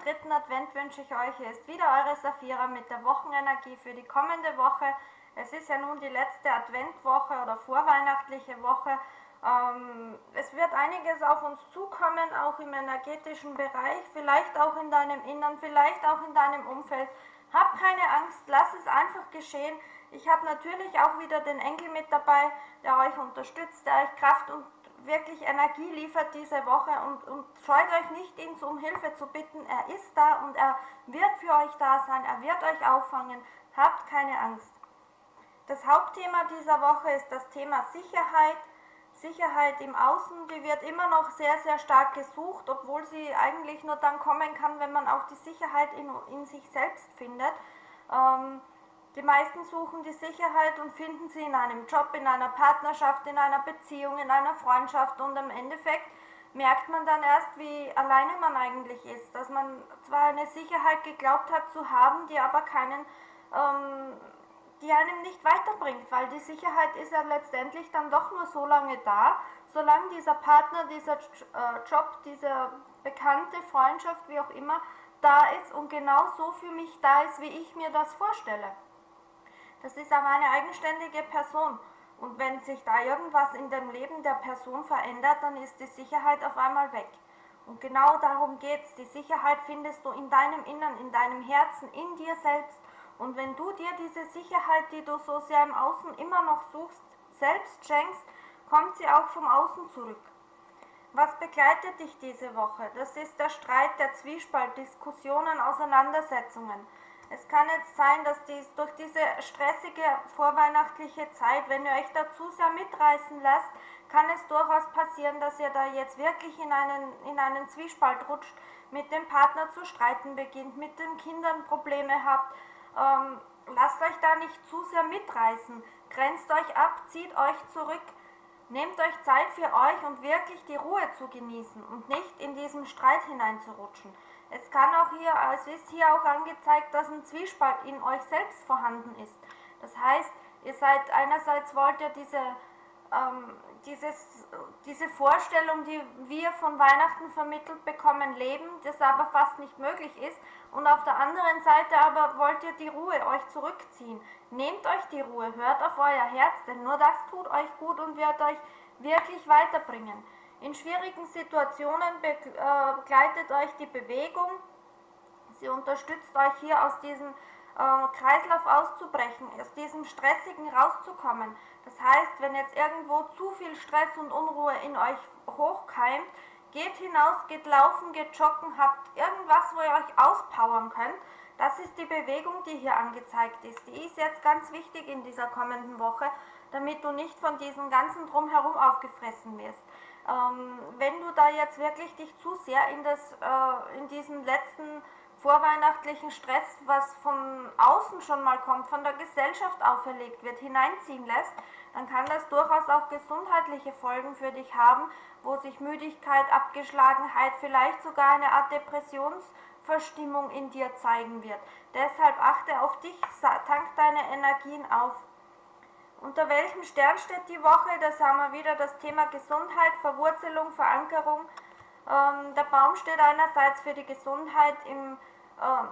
dritten Advent wünsche ich euch. Hier ist wieder eure Safira mit der Wochenenergie für die kommende Woche. Es ist ja nun die letzte Adventwoche oder vorweihnachtliche Woche. Es wird einiges auf uns zukommen, auch im energetischen Bereich, vielleicht auch in deinem Innern, vielleicht auch in deinem Umfeld. Hab keine Angst, lass es einfach geschehen. Ich habe natürlich auch wieder den Engel mit dabei, der euch unterstützt, der euch Kraft und wirklich Energie liefert diese Woche und scheut euch nicht, ihn um Hilfe zu bitten. Er ist da und er wird für euch da sein, er wird euch auffangen. Habt keine Angst. Das Hauptthema dieser Woche ist das Thema Sicherheit. Sicherheit im Außen, die wird immer noch sehr, sehr stark gesucht, obwohl sie eigentlich nur dann kommen kann, wenn man auch die Sicherheit in sich selbst findet. Die meisten suchen die Sicherheit und finden sie in einem Job, in einer Partnerschaft, in einer Beziehung, in einer Freundschaft und im Endeffekt merkt man dann erst, wie alleine man eigentlich ist, dass man zwar eine Sicherheit geglaubt hat zu haben, die aber die einem nicht weiterbringt, weil die Sicherheit ist ja letztendlich dann doch nur so lange da, solange dieser Partner, dieser Job, diese bekannte Freundschaft, wie auch immer, da ist und genau so für mich da ist, wie ich mir das vorstelle. Das ist aber eine eigenständige Person. Und wenn sich da irgendwas in dem Leben der Person verändert, dann ist die Sicherheit auf einmal weg. Und genau darum geht es. Die Sicherheit findest du in deinem Innern, in deinem Herzen, in dir selbst. Und wenn du dir diese Sicherheit, die du so sehr im Außen immer noch suchst, selbst schenkst, kommt sie auch vom Außen zurück. Was begleitet dich diese Woche? Das ist der Streit, der Zwiespalt, Diskussionen, Auseinandersetzungen. Es kann jetzt sein, dass durch diese stressige vorweihnachtliche Zeit, wenn ihr euch da zu sehr mitreißen lasst, kann es durchaus passieren, dass ihr da jetzt wirklich in einen Zwiespalt rutscht, mit dem Partner zu streiten beginnt, mit den Kindern Probleme habt. Lasst euch da nicht zu sehr mitreißen, grenzt euch ab, zieht euch zurück, nehmt euch Zeit für euch und wirklich die Ruhe zu genießen und nicht in diesen Streit hineinzurutschen. Es kann auch hier, es ist hier auch angezeigt, dass ein Zwiespalt in euch selbst vorhanden ist. Das heißt, ihr seid einerseits wollt ihr diese Vorstellung, die wir von Weihnachten vermittelt bekommen, leben, das aber fast nicht möglich ist. Und auf der anderen Seite aber wollt ihr die Ruhe euch zurückziehen. Nehmt euch die Ruhe, hört auf euer Herz, denn nur das tut euch gut und wird euch wirklich weiterbringen. In schwierigen Situationen begleitet euch die Bewegung. Sie unterstützt euch hier aus diesem Kreislauf auszubrechen, aus diesem Stressigen rauszukommen. Das heißt, wenn jetzt irgendwo zu viel Stress und Unruhe in euch hochkeimt, geht hinaus, geht laufen, geht joggen, habt irgendwas, wo ihr euch auspowern könnt. Das ist die Bewegung, die hier angezeigt ist. Die ist jetzt ganz wichtig in dieser kommenden Woche, damit du nicht von diesem ganzen Drumherum aufgefressen wirst. Wenn du da jetzt wirklich dich zu sehr in diesen letzten vorweihnachtlichen Stress, was von außen schon mal kommt, von der Gesellschaft auferlegt wird, hineinziehen lässt, dann kann das durchaus auch gesundheitliche Folgen für dich haben, wo sich Müdigkeit, Abgeschlagenheit, vielleicht sogar eine Art Depressionsverstimmung in dir zeigen wird. Deshalb achte auf dich, tank deine Energien auf. Unter welchem Stern steht die Woche? Das haben wir wieder das Thema Gesundheit, Verwurzelung, Verankerung. Der Baum steht einerseits für die Gesundheit im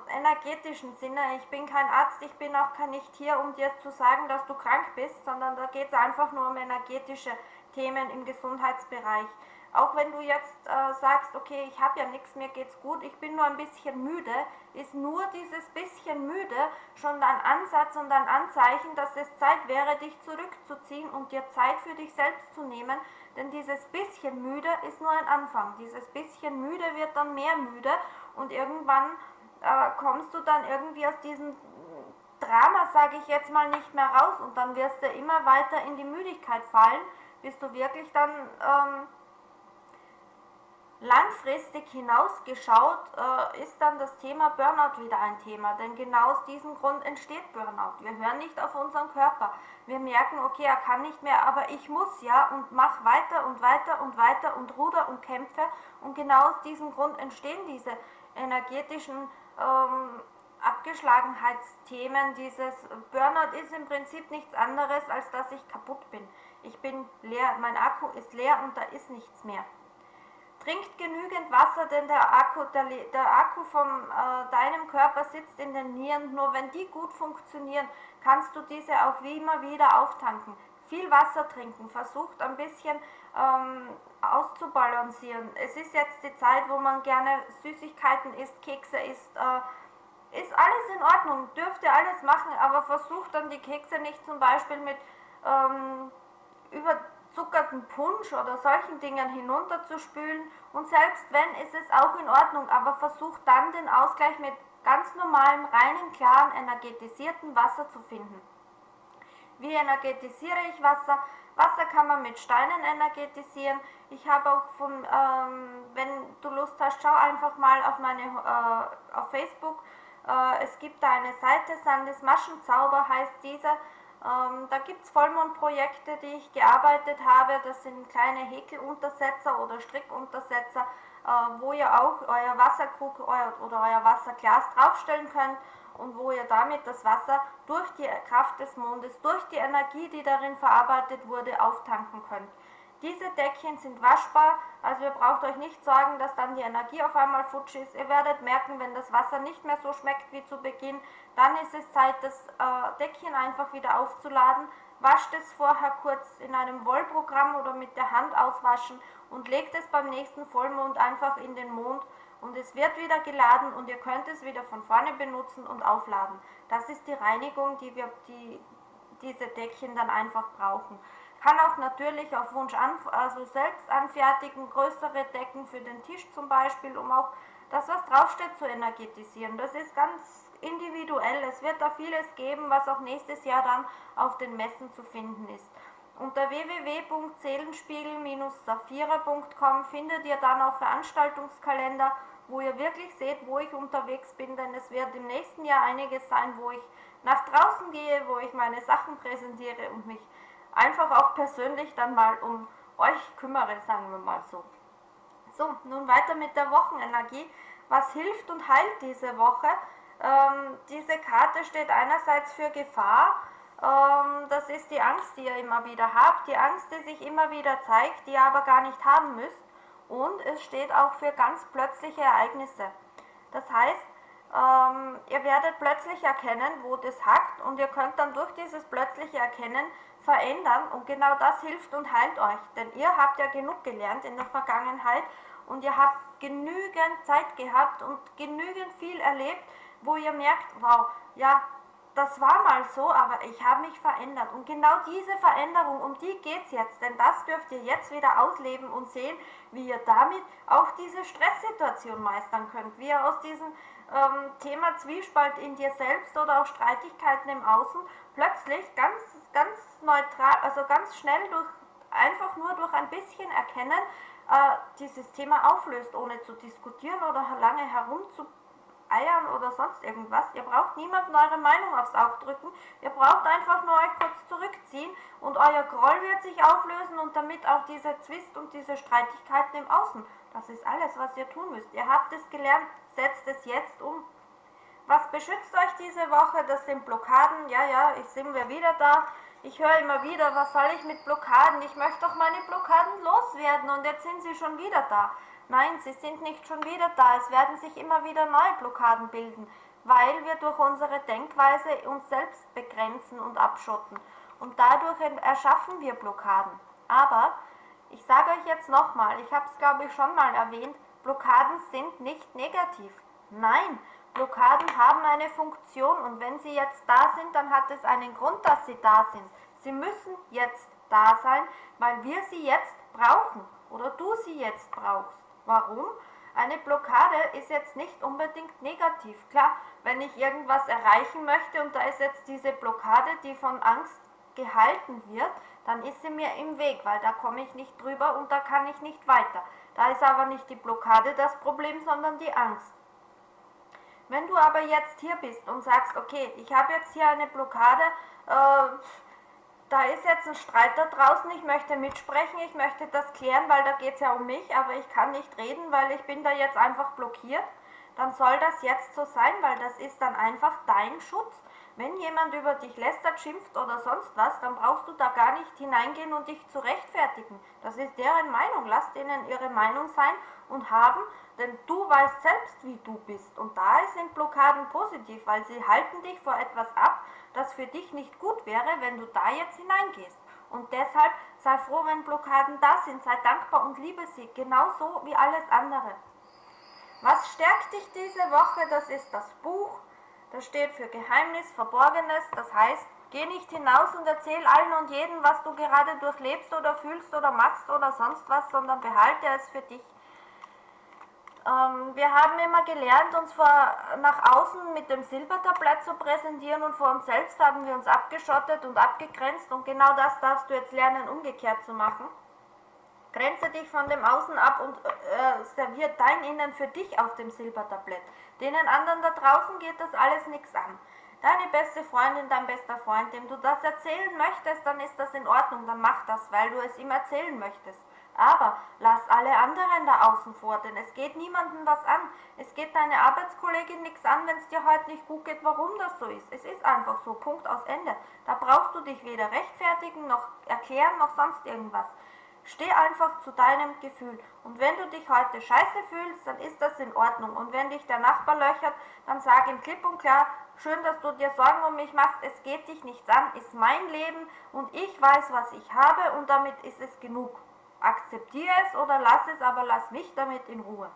energetischen Sinne. Ich bin kein Arzt, ich bin auch nicht hier, um dir zu sagen, dass du krank bist, sondern da geht es einfach nur um energetische Themen im Gesundheitsbereich. Auch wenn du jetzt sagst, okay, ich habe ja nichts, mir geht's gut, ich bin nur ein bisschen müde, ist nur dieses bisschen müde schon ein Ansatz und ein Anzeichen, dass es Zeit wäre, dich zurückzuziehen und dir Zeit für dich selbst zu nehmen, denn dieses bisschen müde ist nur ein Anfang. Dieses bisschen müde wird dann mehr müde und irgendwann kommst du dann irgendwie aus diesem Drama, sage ich jetzt mal, nicht mehr raus und dann wirst du immer weiter in die Müdigkeit fallen, bis du wirklich dann langfristig hinausgeschaut ist dann das Thema Burnout wieder ein Thema, denn genau aus diesem Grund entsteht Burnout. Wir hören nicht auf unseren Körper. Wir merken, okay, er kann nicht mehr, aber ich muss ja und mach weiter und weiter und weiter und ruder und kämpfe und genau aus diesem Grund entstehen diese energetischen Abgeschlagenheitsthemen. Dieses Burnout ist im Prinzip nichts anderes, als dass ich kaputt bin. Ich bin leer, mein Akku ist leer und da ist nichts mehr. Trinkt genügend Wasser, denn der Akku von deinem Körper sitzt in den Nieren. Nur wenn die gut funktionieren, kannst du diese auch wie immer wieder auftanken. Viel Wasser trinken, versucht ein bisschen auszubalancieren. Es ist jetzt die Zeit, wo man gerne Süßigkeiten isst, Kekse isst. Ist alles in Ordnung, dürft ihr alles machen, aber versucht dann die Kekse nicht zum Beispiel mit überzuckerten Punsch oder solchen Dingen hinunterzuspülen, und selbst wenn, ist es auch in Ordnung, aber versucht dann den Ausgleich mit ganz normalem, reinen, klaren, energetisierten Wasser zu finden. Wie energetisiere ich Wasser? Wasser kann man mit Steinen energetisieren. Ich habe auch wenn du Lust hast, schau einfach mal auf Facebook. Es gibt da eine Seite, Sandys Maschenzauber heißt diese. Da gibt es Vollmondprojekte, die ich gearbeitet habe. Das sind kleine Häkeluntersetzer oder Strickuntersetzer, wo ihr auch euer Wasserkrug oder euer Wasserglas draufstellen könnt und wo ihr damit das Wasser durch die Kraft des Mondes, durch die Energie, die darin verarbeitet wurde, auftanken könnt. Diese Deckchen sind waschbar, also ihr braucht euch nicht sorgen, dass dann die Energie auf einmal futsch ist. Ihr werdet merken, wenn das Wasser nicht mehr so schmeckt wie zu Beginn, dann ist es Zeit, das Deckchen einfach wieder aufzuladen. Wascht es vorher kurz in einem Wollprogramm oder mit der Hand auswaschen und legt es beim nächsten Vollmond einfach in den Mond und es wird wieder geladen und ihr könnt es wieder von vorne benutzen und aufladen. Das ist die Reinigung, die diese Deckchen dann einfach brauchen. Kann auch natürlich auf Wunsch selbst anfertigen, größere Decken für den Tisch zum Beispiel, um auch das, was draufsteht, zu energetisieren. Das ist ganz individuell. Es wird da vieles geben, was auch nächstes Jahr dann auf den Messen zu finden ist. Unter www.seelenspiegel-saphira.com findet ihr dann auch Veranstaltungskalender, wo ihr wirklich seht, wo ich unterwegs bin, denn es wird im nächsten Jahr einiges sein, wo ich nach draußen gehe, wo ich meine Sachen präsentiere und mich einfach auch persönlich dann mal um euch kümmere, sagen wir mal so. So, nun weiter mit der Wochenenergie. Was hilft und heilt diese Woche? Diese Karte steht einerseits für Gefahr. Das ist die Angst, die ihr immer wieder habt. Die Angst, die sich immer wieder zeigt, die ihr aber gar nicht haben müsst. Und es steht auch für ganz plötzliche Ereignisse. Das heißt, ihr werdet plötzlich erkennen, wo das hackt, und ihr könnt dann durch dieses plötzliche Erkennen verändern, und genau das hilft und heilt euch, denn ihr habt ja genug gelernt in der Vergangenheit und ihr habt genügend Zeit gehabt und genügend viel erlebt, wo ihr merkt, wow, ja, das war mal so, aber ich habe mich verändert, und genau diese Veränderung, um die geht es jetzt, denn das dürft ihr jetzt wieder ausleben und sehen, wie ihr damit auch diese Stresssituation meistern könnt, wie ihr aus diesem Thema Zwiespalt in dir selbst oder auch Streitigkeiten im Außen plötzlich ganz neutral, also ganz schnell einfach nur durch ein bisschen Erkennen dieses Thema auflöst, ohne zu diskutieren oder lange herumzueiern oder sonst irgendwas. Ihr braucht niemandem eure Meinung aufs Auge drücken, ihr braucht einfach nur euch kurz zurückziehen und euer Groll wird sich auflösen und damit auch dieser Zwist und diese Streitigkeiten im Außen. Das ist alles, was ihr tun müsst. Ihr habt es gelernt, setzt es jetzt um. Was beschützt euch diese Woche? Das sind Blockaden. Ja, sind wir wieder da. Ich höre immer wieder, was soll ich mit Blockaden? Ich möchte doch meine Blockaden loswerden und jetzt sind sie schon wieder da. Nein, sie sind nicht schon wieder da. Es werden sich immer wieder neue Blockaden bilden, weil wir durch unsere Denkweise uns selbst begrenzen und abschotten. Und dadurch erschaffen wir Blockaden. Aber ich sage euch jetzt nochmal, ich habe es glaube ich schon mal erwähnt, Blockaden sind nicht negativ. Nein, Blockaden haben eine Funktion, und wenn sie jetzt da sind, dann hat es einen Grund, dass sie da sind. Sie müssen jetzt da sein, weil wir sie jetzt brauchen oder du sie jetzt brauchst. Warum? Eine Blockade ist jetzt nicht unbedingt negativ. Klar, wenn ich irgendwas erreichen möchte und da ist jetzt diese Blockade, die von Angst gehalten wird, dann ist sie mir im Weg, weil da komme ich nicht drüber und da kann ich nicht weiter. Da ist aber nicht die Blockade das Problem, sondern die Angst. Wenn du aber jetzt hier bist und sagst, okay, ich habe jetzt hier eine Blockade, da ist jetzt ein Streit da draußen, ich möchte mitsprechen, ich möchte das klären, weil da geht es ja um mich, aber ich kann nicht reden, weil ich bin da jetzt einfach blockiert, dann soll das jetzt so sein, weil das ist dann einfach dein Schutz. Wenn jemand über dich lästert, schimpft oder sonst was, dann brauchst du da gar nicht hineingehen und dich zu rechtfertigen. Das ist deren Meinung. Lass denen ihre Meinung sein und haben, denn du weißt selbst, wie du bist. Und da sind Blockaden positiv, weil sie halten dich vor etwas ab, das für dich nicht gut wäre, wenn du da jetzt hineingehst. Und deshalb sei froh, wenn Blockaden da sind, sei dankbar und liebe sie, genauso wie alles andere. Was stärkt dich diese Woche? Das ist das Buch. Das steht für Geheimnis, Verborgenes. Das heißt, geh nicht hinaus und erzähl allen und jedem, was du gerade durchlebst oder fühlst oder machst oder sonst was, sondern behalte es für dich. Wir haben immer gelernt, uns nach außen mit dem Silbertablett zu präsentieren und vor uns selbst haben wir uns abgeschottet und abgegrenzt und genau das darfst du jetzt lernen, umgekehrt zu machen. Grenze dich von dem Außen ab und serviert dein Innen für dich auf dem Silbertablett. Denen anderen da draußen geht das alles nichts an. Deine beste Freundin, dein bester Freund, dem du das erzählen möchtest, dann ist das in Ordnung, dann mach das, weil du es ihm erzählen möchtest. Aber lass alle anderen da außen vor, denn es geht niemandem was an. Es geht deine Arbeitskollegin nichts an, wenn es dir heute nicht gut geht, warum das so ist. Es ist einfach so, Punkt aus Ende. Da brauchst du dich weder rechtfertigen, noch erklären, noch sonst irgendwas. Steh einfach zu deinem Gefühl. Und wenn du dich heute scheiße fühlst, dann ist das in Ordnung. Und wenn dich der Nachbar löchert, dann sag ihm klipp und klar, schön, dass du dir Sorgen um mich machst, es geht dich nichts an, ist mein Leben und ich weiß, was ich habe und damit ist es genug. Akzeptiere es oder lass es, aber lass mich damit in Ruhe.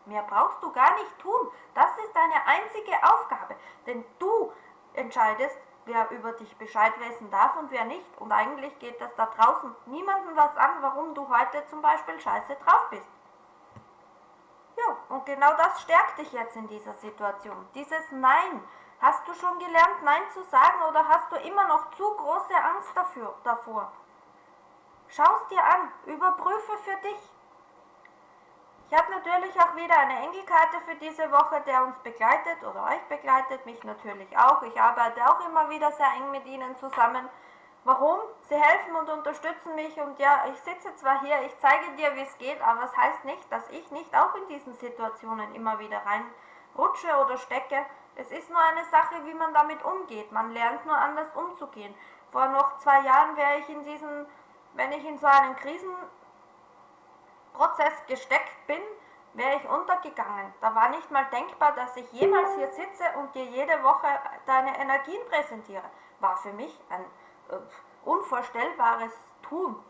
Mehr brauchst du gar nicht tun. Das ist deine einzige Aufgabe. Denn du entscheidest, wer über dich Bescheid wissen darf und wer nicht. Und eigentlich geht das da draußen niemandem was an, warum du heute zum Beispiel scheiße drauf bist. Ja, und genau das stärkt dich jetzt in dieser Situation. Dieses Nein. Hast du schon gelernt, Nein zu sagen oder hast du immer noch zu große Angst davor? Schau es dir an, überprüfe für dich. Ich habe natürlich auch wieder eine Engelkarte für diese Woche, der uns begleitet oder euch begleitet, mich natürlich auch. Ich arbeite auch immer wieder sehr eng mit ihnen zusammen. Warum? Sie helfen und unterstützen mich und ja, ich sitze zwar hier, ich zeige dir, wie es geht, aber es heißt nicht, dass ich nicht auch in diesen Situationen immer wieder reinrutsche oder stecke. Es ist nur eine Sache, wie man damit umgeht. Man lernt nur anders umzugehen. Vor noch 2 Jahren wäre ich wenn ich in so einen Krisenprozess gesteckt bin, wäre ich untergegangen. Da war nicht mal denkbar, dass ich jemals hier sitze und dir jede Woche deine Energien präsentiere. War für mich ein unvorstellbares Tun.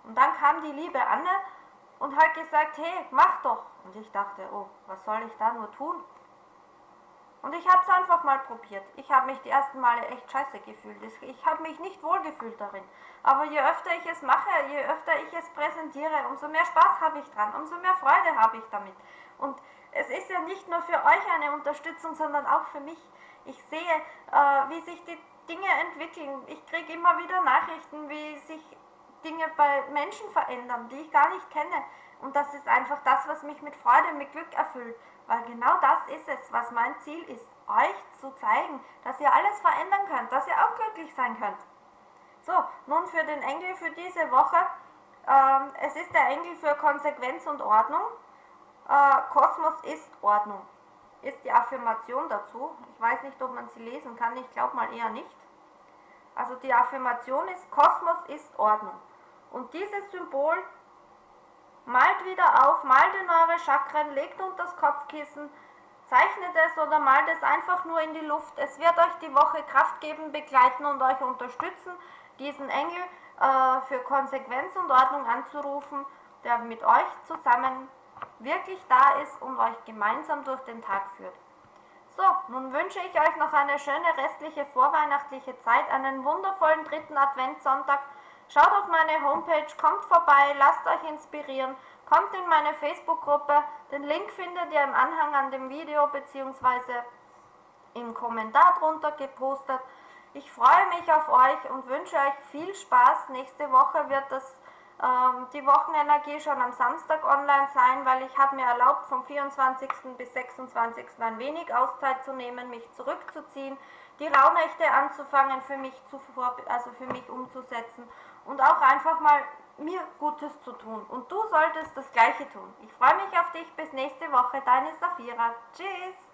Und dann kam die liebe Anne und hat gesagt, hey, mach doch. Und ich dachte, oh, was soll ich da nur tun? Und ich habe es einfach mal probiert. Ich habe mich die ersten Male echt scheiße gefühlt. Ich habe mich nicht wohlgefühlt darin. Aber je öfter ich es mache, je öfter ich es präsentiere, umso mehr Spaß habe ich dran, umso mehr Freude habe ich damit. Und es ist ja nicht nur für euch eine Unterstützung, sondern auch für mich. Ich sehe, wie sich die Dinge entwickeln. Ich kriege immer wieder Nachrichten, wie sich Dinge bei Menschen verändern, die ich gar nicht kenne. Und das ist einfach das, was mich mit Freude, mit Glück erfüllt. Weil genau das ist es, was mein Ziel ist, euch zu zeigen, dass ihr alles verändern könnt, dass ihr auch glücklich sein könnt. So, nun für den Engel für diese Woche. Es ist der Engel für Konsequenz und Ordnung. Kosmos ist Ordnung. Ist die Affirmation dazu. Ich weiß nicht, ob man sie lesen kann, ich glaube mal eher nicht. Also die Affirmation ist, Kosmos ist Ordnung. Und dieses Symbol malt wieder auf, malt in eure Chakren, legt unter das Kopfkissen, zeichnet es oder malt es einfach nur in die Luft. Es wird euch die Woche Kraft geben, begleiten und euch unterstützen, diesen Engel für Konsequenz und Ordnung anzurufen, der mit euch zusammen wirklich da ist und euch gemeinsam durch den Tag führt. So, nun wünsche ich euch noch eine schöne restliche vorweihnachtliche Zeit, einen wundervollen 3. Adventssonntag. Schaut auf meine Homepage, kommt vorbei, lasst euch inspirieren, kommt in meine Facebook-Gruppe. Den Link findet ihr im Anhang an dem Video bzw. im Kommentar drunter gepostet. Ich freue mich auf euch und wünsche euch viel Spaß. Nächste Woche wird die Wochenenergie schon am Samstag online sein, weil ich habe mir erlaubt, vom 24. bis 26. ein wenig Auszeit zu nehmen, mich zurückzuziehen. die Rauhnächte anzufangen, für mich für mich umzusetzen und auch einfach mal mir Gutes zu tun. Und du solltest das Gleiche tun. Ich freue mich auf dich. Bis nächste Woche. Deine Safira. Tschüss.